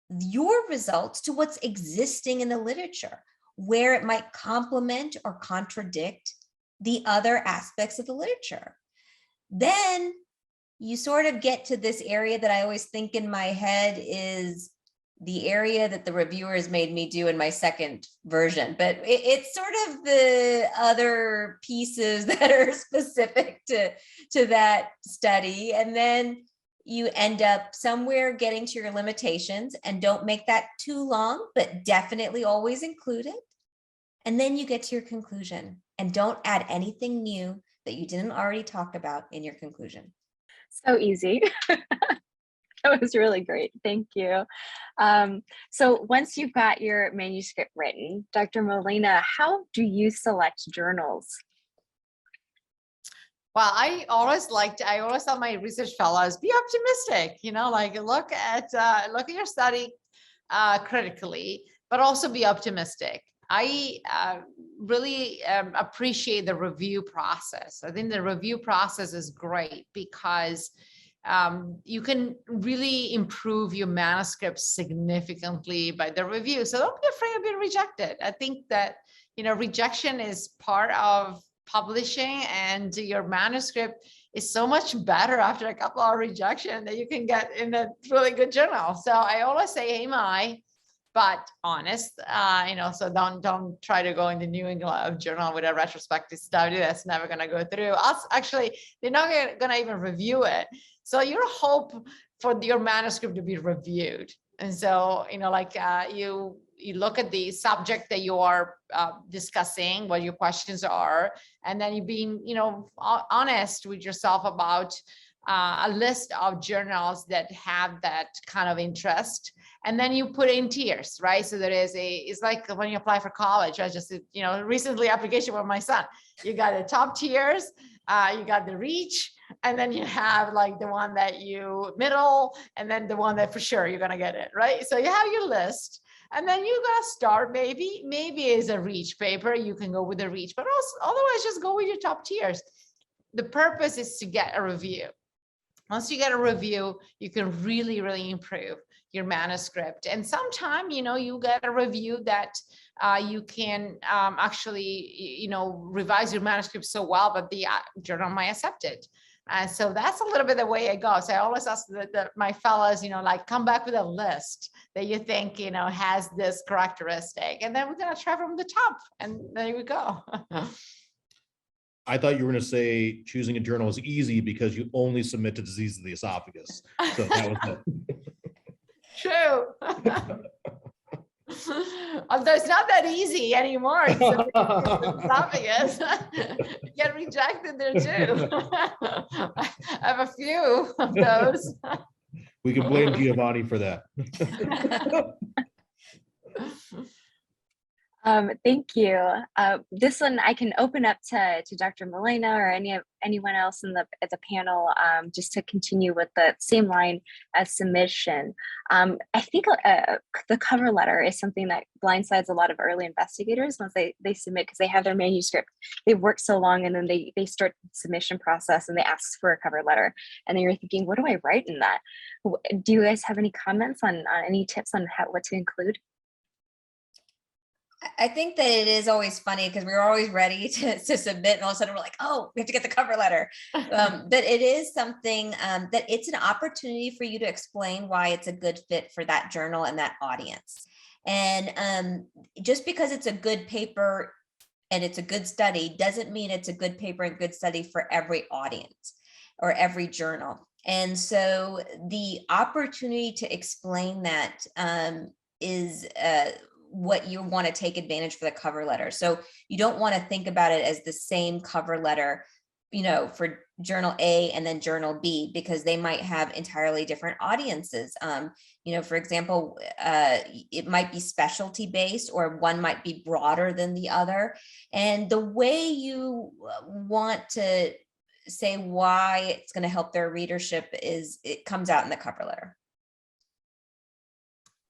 your results to what's existing in the literature, where it might complement or contradict the other aspects of the literature. Then you sort of get to this area that I always think in my head is the area that the reviewers made me do in my second version, but it's sort of the other pieces that are specific to that study. And then you end up somewhere getting to your limitations, and don't make that too long, but definitely always include it. And then you get to your conclusion, and don't add anything new that you didn't already talk about in your conclusion. So easy. That was really great. Thank you. So once you've got your manuscript written, Dr. Molena, how do you select journals? Well, I always tell my research fellows, be optimistic, look at your study critically, but also be optimistic. I really appreciate the review process. I think the review process is great because you can really improve your manuscript significantly by the review. So don't be afraid of being rejected. I think that, rejection is part of publishing, and your manuscript is so much better after a couple of rejection that you can get in a really good journal. So I always say, aim high, but honest, so don't try to go in the New England Journal with a retrospective study that's never going to go through. Actually, they're not going to even review it. So your hope for your manuscript to be reviewed. And so, you look at the subject that you are discussing, what your questions are, and then you being, honest with yourself about a list of journals that have that kind of interest. And then you put in tiers, right? So it's like when you apply for college. I just, recently application for my son. You got the top tiers, you got the reach, and then you have like the one that you middle, and then the one that for sure you're gonna get it, right? So you have your list, and then you're gonna start maybe is a reach paper. You can go with the reach, but also otherwise just go with your top tiers. The purpose is to get a review. Once you get a review, you can really, really improve your manuscript. And sometime, you get a review that you can actually, revise your manuscript so well that the journal might accept it. And so that's a little bit the way it goes. I always ask my fellows, come back with a list that you think, has this characteristic. And then we're going to try from the top. And there we go. I thought you were going to say choosing a journal is easy because you only submit to disease of the esophagus. So that was it. True. Although it's not that easy anymore. Esophagus. Get rejected there too. I have a few of those. We can blame Giovanni for that. Thank you. This one I can open up to Dr. Molena or anyone else in the panel, just to continue with the same line as submission. I think the cover letter is something that blindsides a lot of early investigators once they submit, because they have their manuscript. They've worked so long, and then they start the submission process and they ask for a cover letter, and then you're thinking, what do I write in that? Do you guys have any comments on any tips on what to include? I think that it is always funny because we're always ready to submit, and all of a sudden we're like, oh, we have to get the cover letter. But it is something that it's an opportunity for you to explain why it's a good fit for that journal and that audience. And just because it's a good paper and it's a good study doesn't mean it's a good paper and good study for every audience or every journal. And so the opportunity to explain that is what you want to take advantage for the cover letter. So you don't want to think about it as the same cover letter, for journal A and then journal B, because they might have entirely different audiences. For example, it might be specialty based, or one might be broader than the other. And the way you want to say why it's going to help their readership it comes out in the cover letter.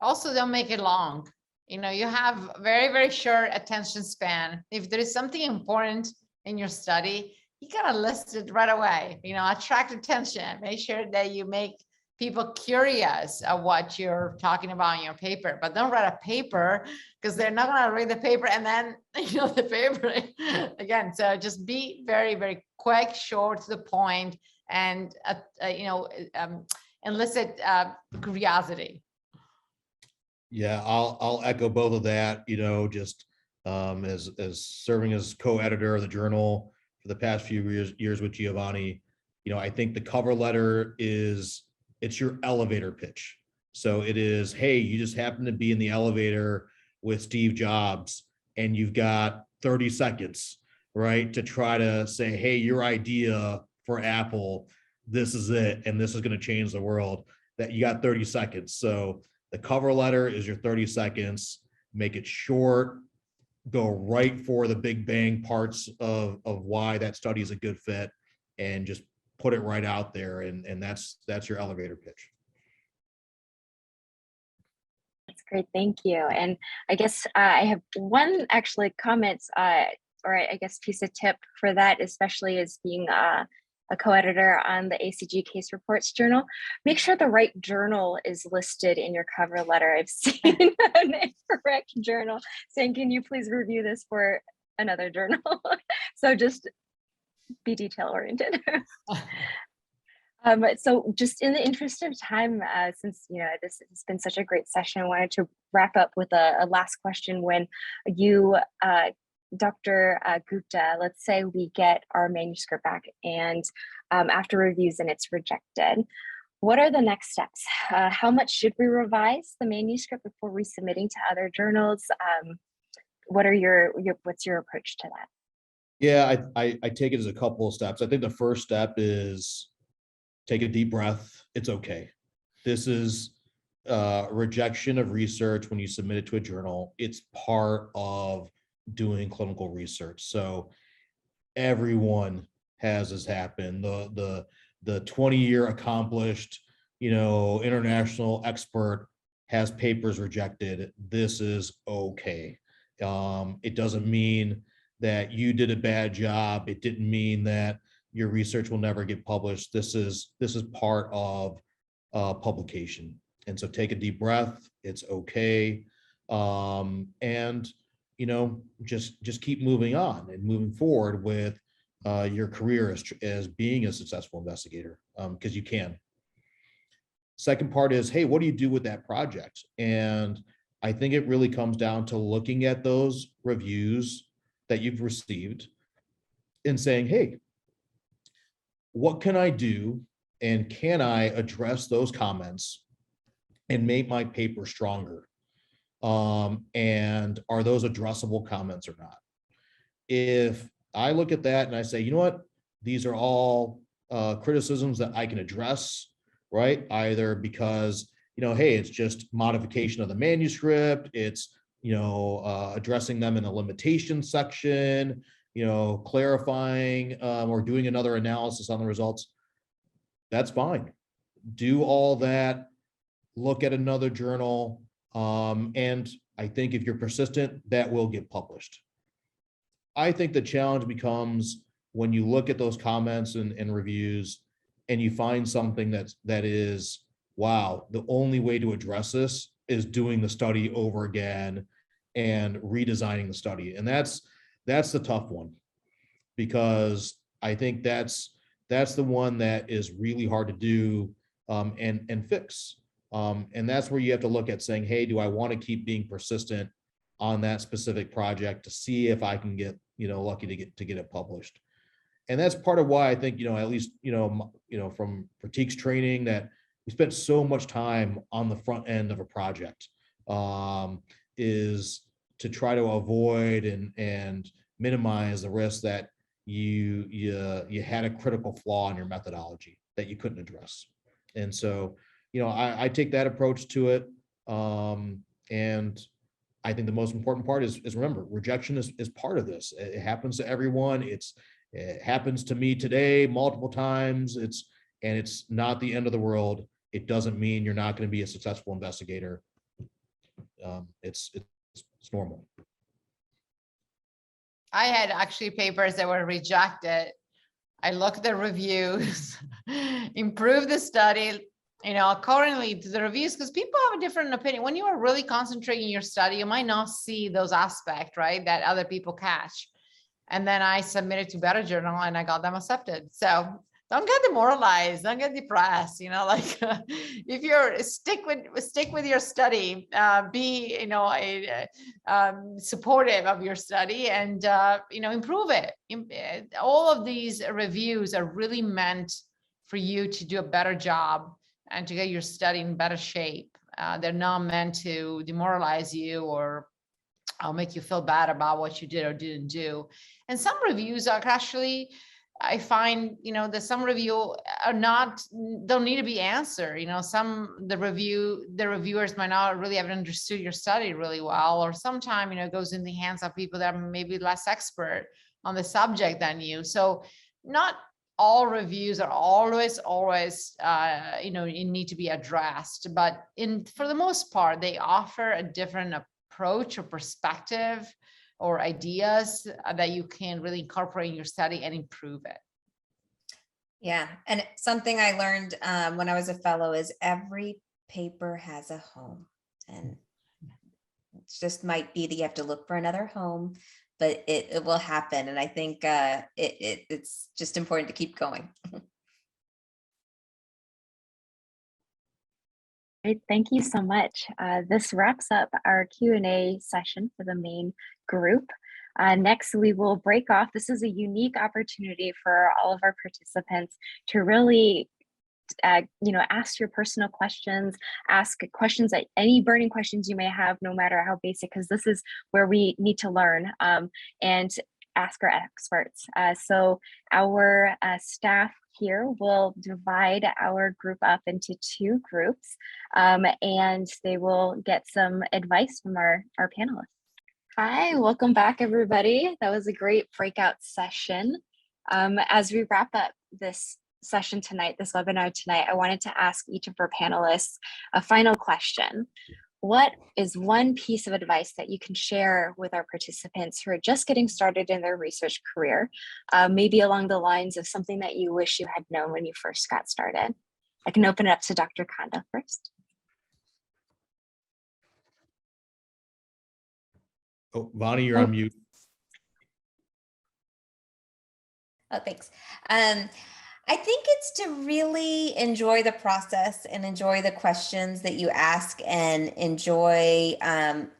Also, don't make it long. You have very, very short attention span. If there is something important in your study, you gotta list it right away. Attract attention. Make sure that you make people curious of what you're talking about in your paper. But don't write a paper, because they're not gonna read the paper and then the paper again. So just be very, very quick, short, to the point, and elicit curiosity. Yeah, I'll echo both of that. Just as serving as co-editor of the journal for the past few years with Giovanni, I think the cover letter it's your elevator pitch. So it is, hey, you just happen to be in the elevator with Steve Jobs, and you've got 30 seconds, right, to try to say, hey, your idea for Apple, this is it, and this is going to change the world. That you got 30 seconds. So the cover letter is your 30 seconds. Make it short, go right for the big bang parts of why that study is a good fit, and just put it right out there. And that's your elevator pitch. That's great, thank you. And I guess I have one actually comment, or I guess piece of tip for that, especially as being a co-editor on the ACG Case Reports Journal. Make sure the right journal is listed in your cover letter. I've seen an incorrect journal saying, can you please review this for another journal? So just be detail oriented. So just in the interest of time, since this has been such a great session, I wanted to wrap up with a last question. When you Dr. Gupta, let's say we get our manuscript back, and after reviews and it's rejected, what are the next steps? How much should we revise the manuscript before resubmitting to other journals? What's your approach to that? Yeah, I take it as a couple of steps. I think the first step is take a deep breath. It's okay. This is rejection of research when you submit it to a journal. It's part of doing clinical research. So everyone has this happen. The 20-year accomplished, international expert has papers rejected. This is okay. It doesn't mean that you did a bad job. It didn't mean that your research will never get published. This is part of publication. And so take a deep breath. It's okay. And just keep moving on and moving forward with your career as being a successful investigator, because you can. Second part is, hey, what do you do with that project? And I think it really comes down to looking at those reviews that you've received and saying, hey, what can I do? And can I address those comments and make my paper stronger? And are those addressable comments or not? If I look at that and I say, you know what, these are all criticisms that I can address, right? Either because, you know, hey, it's just modification of the manuscript, it's, you know, addressing them in the limitation section, you know, clarifying or doing another analysis on the results, that's fine. Do all that, look at another journal, and I think if you're persistent, that will get published. I think the challenge becomes when you look at those comments and reviews and you find something that is, wow, the only way to address this is doing the study over again and redesigning the study. And that's the tough one, because I think that's the one that is really hard to do and fix. And that's where you have to look at saying, hey, do I want to keep being persistent on that specific project to see if I can get, you know, lucky to get it published. And that's part of why I think, you know, at least, you know, from Pratik's training, that we spent so much time on the front end of a project, is to try to avoid and minimize the risk that you had a critical flaw in your methodology that you couldn't address. And so, you know, I take that approach to it. And I think the most important part is remember, rejection is part of this. It happens to everyone. It happens to me today multiple times. It's not the end of the world. It doesn't mean you're not going to be a successful investigator. It's normal. I had actually papers that were rejected. I looked at the reviews, improved the study, you know, accordingly to the reviews, because people have a different opinion. When you are really concentrating your study, you might not see those aspects, right, that other people catch. And then I submitted to Better Journal and I got them accepted. So don't get demoralized, don't get depressed, you know, like if you're stick with your study, be, you know, supportive of your study and, you know, improve it. All of these reviews are really meant for you to do a better job and to get your study in better shape. They're not meant to demoralize you or make you feel bad about what you did or didn't do. And some reviews are actually, I find, you know, that some review are don't need to be answered. You know, the reviewers might not really have understood your study really well, or sometimes, you know, it goes in the hands of people that are maybe less expert on the subject than you. So not all reviews are always, you know, you need to be addressed, but for the most part, they offer a different approach or perspective or ideas that you can really incorporate in your study and improve it. Yeah, and something I learned when I was a fellow is every paper has a home, and it just might be that you have to look for another home, but it will happen. And I think it's just important to keep going. Great, thank you so much. This wraps up our Q&A session for the main group. Next, we will break off. This is a unique opportunity for all of our participants to really you know, ask your personal questions, ask questions, that any burning questions you may have, no matter how basic, because this is where we need to learn and ask our experts. So our staff here will divide our group up into two groups, and they will get some advice from our panelists. Hi, welcome back, everybody. That was a great breakout session. As we wrap up this session tonight, this webinar tonight, I wanted to ask each of our panelists a final question. What is one piece of advice that you can share with our participants who are just getting started in their research career, maybe along the lines of something that you wish you had known when you first got started? I can open it up to Dr. Konda first. Oh, Vani, you're on mute. Oh, thanks. I think it's to really enjoy the process and enjoy the questions that you ask and enjoy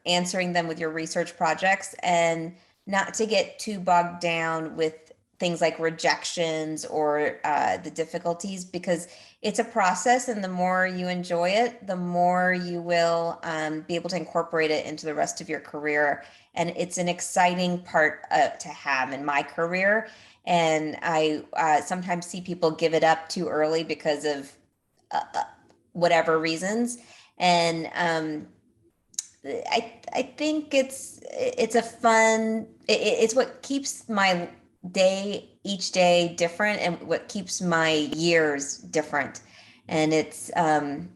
answering them with your research projects, and not to get too bogged down with things like rejections or the difficulties, because it's a process, and the more you enjoy it, the more you will be able to incorporate it into the rest of your career. And it's an exciting part to have in my career. And I sometimes see people give it up too early because of whatever reasons. And I think it's a fun, it's what keeps my each day different, and what keeps my years different. And it's an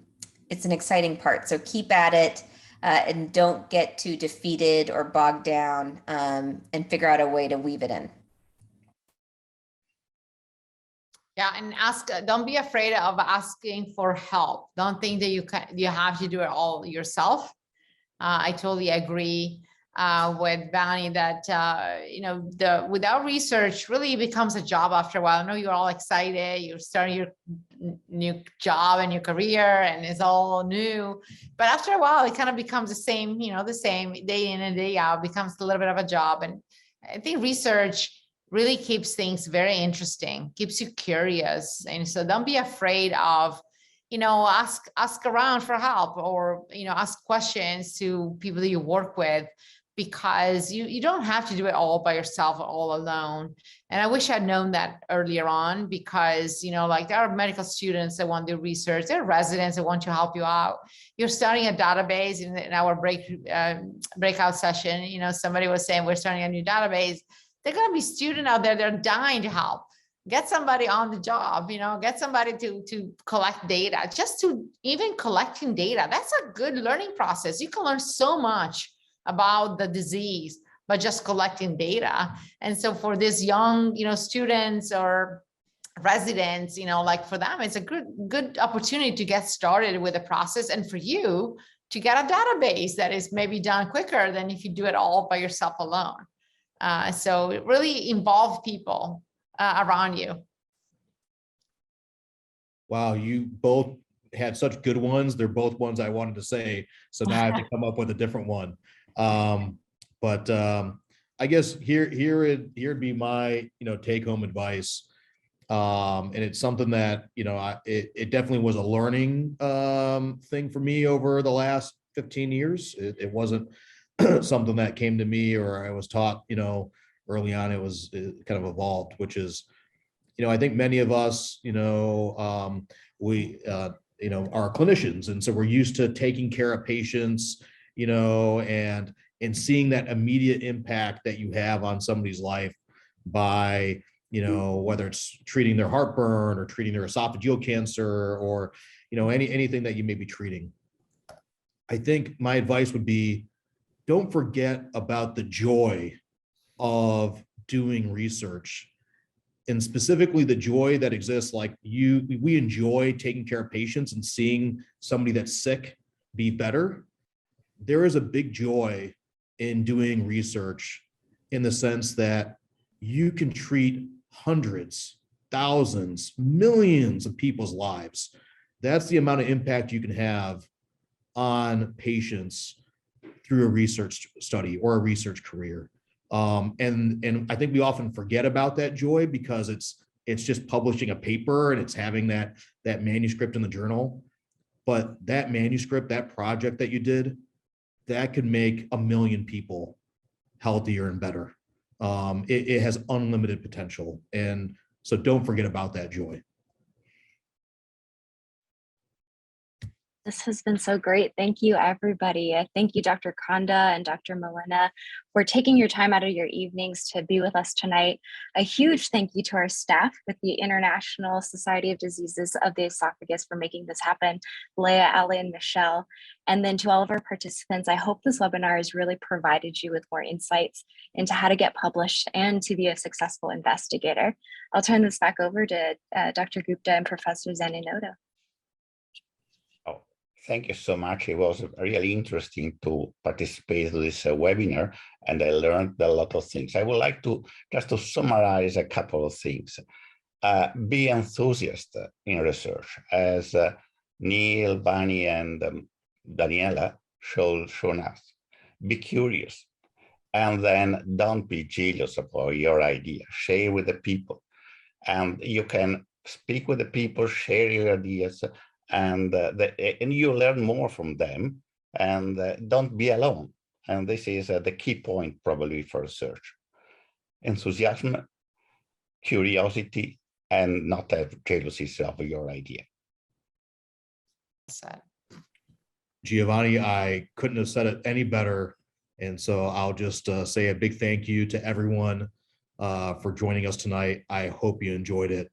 exciting part. So keep at it, and don't get too defeated or bogged down, and figure out a way to weave it in. Yeah, and don't be afraid of asking for help. Don't think that you have to do it all yourself. I totally agree with Vani that without research really becomes a job after a while. I know you're all excited, you're starting your new job and your career, and it's all new. But after a while, it kind of becomes the same day in and day out. Becomes a little bit of a job. And I think research really keeps things very interesting, keeps you curious. And so don't be afraid of, ask around for help, or, ask questions to people that you work with, because you don't have to do it all by yourself or all alone. And I wish I'd known that earlier on, because, like there are medical students that want to do research, there are residents that want to help you out. You're starting a database in our breakout session. Somebody was saying we're starting a new database. There are going to be students out there that are dying to help. Get somebody on the job, get somebody to collect data. Just to even collecting data, that's a good learning process. You can learn so much about the disease by just collecting data. And so for these young, students or residents, like for them, it's a good opportunity to get started with the process, and for you to get a database that is maybe done quicker than if you do it all by yourself alone. So really involve people around you. Wow, you both had such good ones. They're both ones I wanted to say, so now I have to come up with a different one. But I guess here'd be my take home advice, and it's something that it definitely was a learning thing for me over the last 15 years. It wasn't something that came to me or I was taught early on. It kind of evolved, which is I think many of us we are clinicians, and so we're used to taking care of patients and seeing that immediate impact that you have on somebody's life by whether it's treating their heartburn or treating their esophageal cancer or anything that you may be treating. I think my advice would be, don't forget about the joy of doing research, and specifically the joy that exists. Like we enjoy taking care of patients and seeing somebody that's sick be better. There is a big joy in doing research, in the sense that you can treat hundreds, thousands, millions of people's lives. That's the amount of impact you can have on patients through a research study or a research career. And I think we often forget about that joy because it's just publishing a paper and it's having that manuscript in the journal. But that manuscript, that project that you did, that could make 1 million people healthier and better. It has unlimited potential. And so don't forget about that joy. This has been so great. Thank you, everybody. Thank you, Dr. Konda and Dr. Molena, for taking your time out of your evenings to be with us tonight. A huge thank you to our staff with the International Society of Diseases of the Esophagus for making this happen, Leah, Ali, and Michelle. And then to all of our participants, I hope this webinar has really provided you with more insights into how to get published and to be a successful investigator. I'll turn this back over to Dr. Gupta and Professor Daniela. Thank you so much. It was really interesting to participate in this webinar, and I learned a lot of things. I would like to just summarize a couple of things. Be enthusiastic in research, as Neil, Vani, and Daniela shown us. Be curious. And then don't be jealous about your idea. Share with the people. And you can speak with the people, share your ideas, and you learn more from them. And don't be alone. And this is the key point probably for research. Enthusiasm, curiosity, and not have jealousy of your idea. Giovanni, I couldn't have said it any better. And so I'll just say a big thank you to everyone for joining us tonight. I hope you enjoyed it.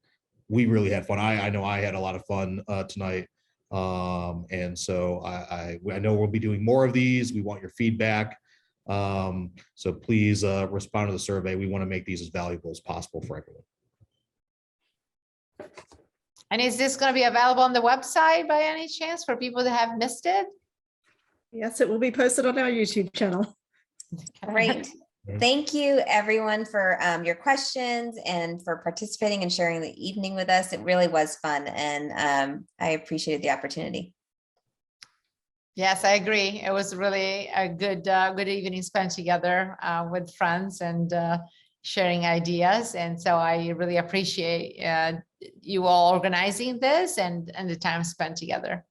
We really had fun. I know I had a lot of fun tonight. And so I know we'll be doing more of these. We want your feedback. So please respond to the survey. We want to make these as valuable as possible for everyone. And is this going to be available on the website by any chance for people that have missed it? Yes, it will be posted on our YouTube channel. Great. Thank you, everyone, for your questions and for participating and sharing the evening with us. It really was fun, and I appreciated the opportunity. Yes, I agree. It was really a good evening spent together with friends and sharing ideas. And so I really appreciate you all organizing this and the time spent together.